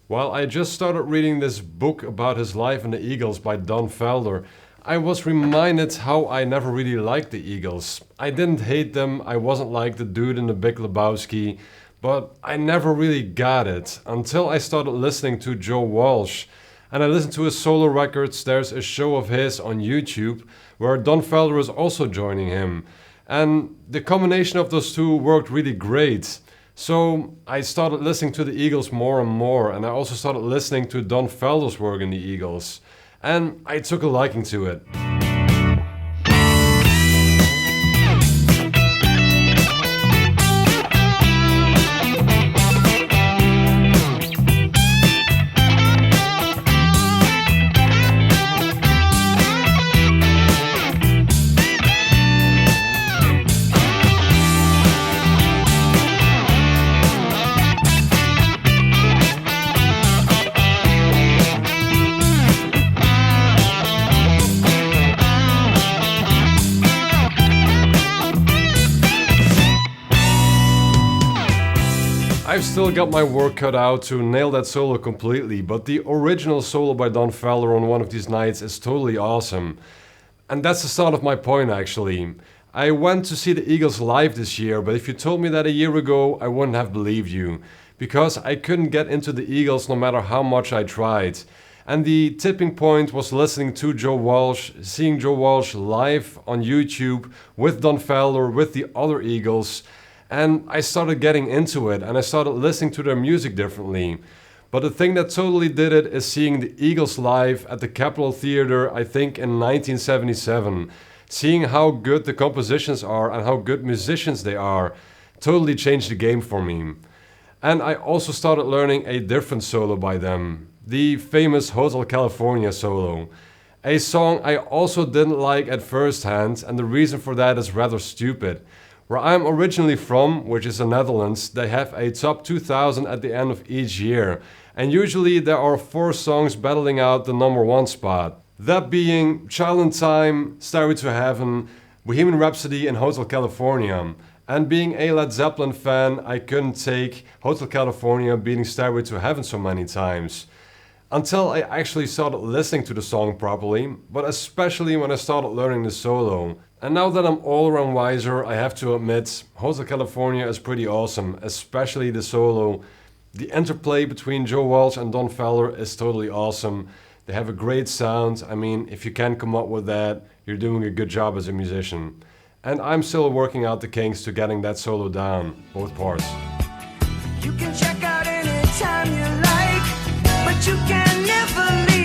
While I just started reading this book about his life in the Eagles by Don Felder, I was reminded how I never really liked the Eagles. I didn't hate them, I wasn't like the dude in the Big Lebowski, but I never really got it until I started listening to Joe Walsh. And I listened to his solo records. There's a show of his on YouTube where Don Felder is also joining him. And the combination of those two worked really great. So I started listening to the Eagles more and more, and I also started listening to Don Felder's work in the Eagles. And I took a liking to it. I've still got my work cut out to nail that solo completely, but the original solo by Don Felder on One of These Nights is totally awesome. And that's the start of my point actually. I went to see the Eagles live this year, but if you told me that a year ago, I wouldn't have believed you. Because I couldn't get into the Eagles no matter how much I tried. And the tipping point was listening to Joe Walsh, seeing Joe Walsh live on YouTube with Don Felder, with the other Eagles. And I started getting into it and I started listening to their music differently. But the thing that totally did it is seeing the Eagles live at the Capitol Theater, I think in 1977. Seeing how good the compositions are and how good musicians they are totally changed the game for me. And I also started learning a different solo by them, the famous Hotel California solo. A song I also didn't like at first hand, and the reason for that is rather stupid. Where I'm originally from, which is the Netherlands, they have a top 2000 at the end of each year. And usually there are 4 songs battling out the number 1 spot. That being Child in Time, Stairway to Heaven, Bohemian Rhapsody and Hotel California. And being a Led Zeppelin fan, I couldn't take Hotel California beating Stairway to Heaven so many times. Until I actually started listening to the song properly, but especially when I started learning the solo. And now that I'm all around wiser, I have to admit, Hotel California is pretty awesome, especially the solo. The interplay between Joe Walsh and Don Felder is totally awesome. They have a great sound. I mean, if you can come up with that, you're doing a good job as a musician. And I'm still working out the kinks to getting that solo down, both parts. You can check out anytime you like, but you can never leave.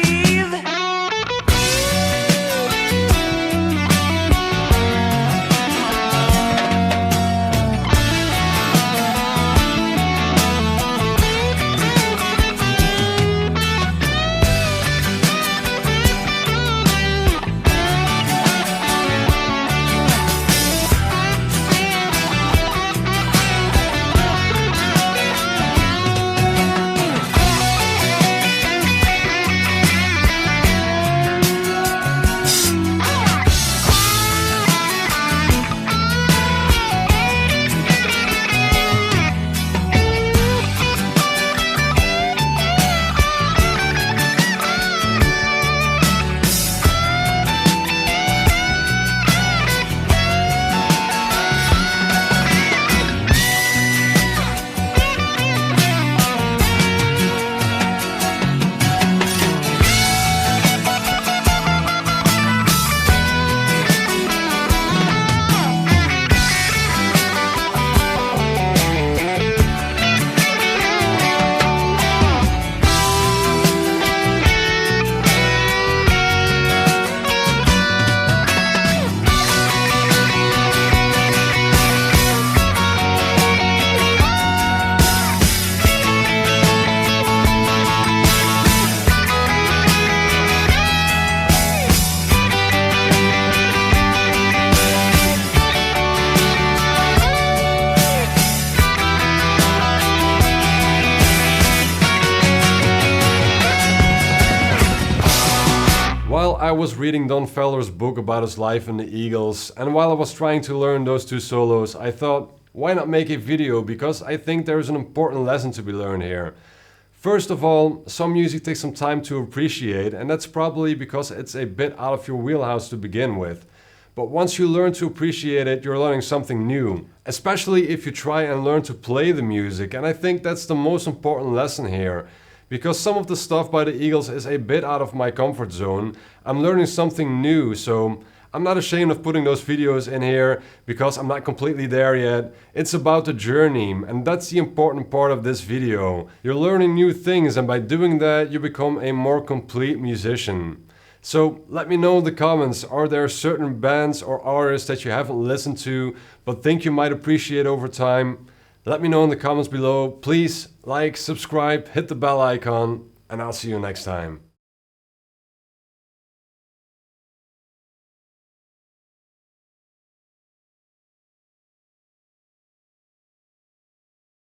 While I was reading Don Felder's book about his life in the Eagles, and while I was trying to learn those 2 solos, I thought, why not make a video, because I think there is an important lesson to be learned here. First of all, some music takes some time to appreciate, and that's probably because it's a bit out of your wheelhouse to begin with. But once you learn to appreciate it, you're learning something new, especially if you try and learn to play the music, and I think that's the most important lesson here. Because some of the stuff by the Eagles is a bit out of my comfort zone, I'm learning something new, so I'm not ashamed of putting those videos in here because I'm not completely there yet. It's about the journey, and that's the important part of this video. You're learning new things, and by doing that you become a more complete musician. So let me know in the comments, are there certain bands or artists that you haven't listened to but think you might appreciate over time? Let me know in the comments below. Please like, subscribe, hit the bell icon, and I'll see you next time.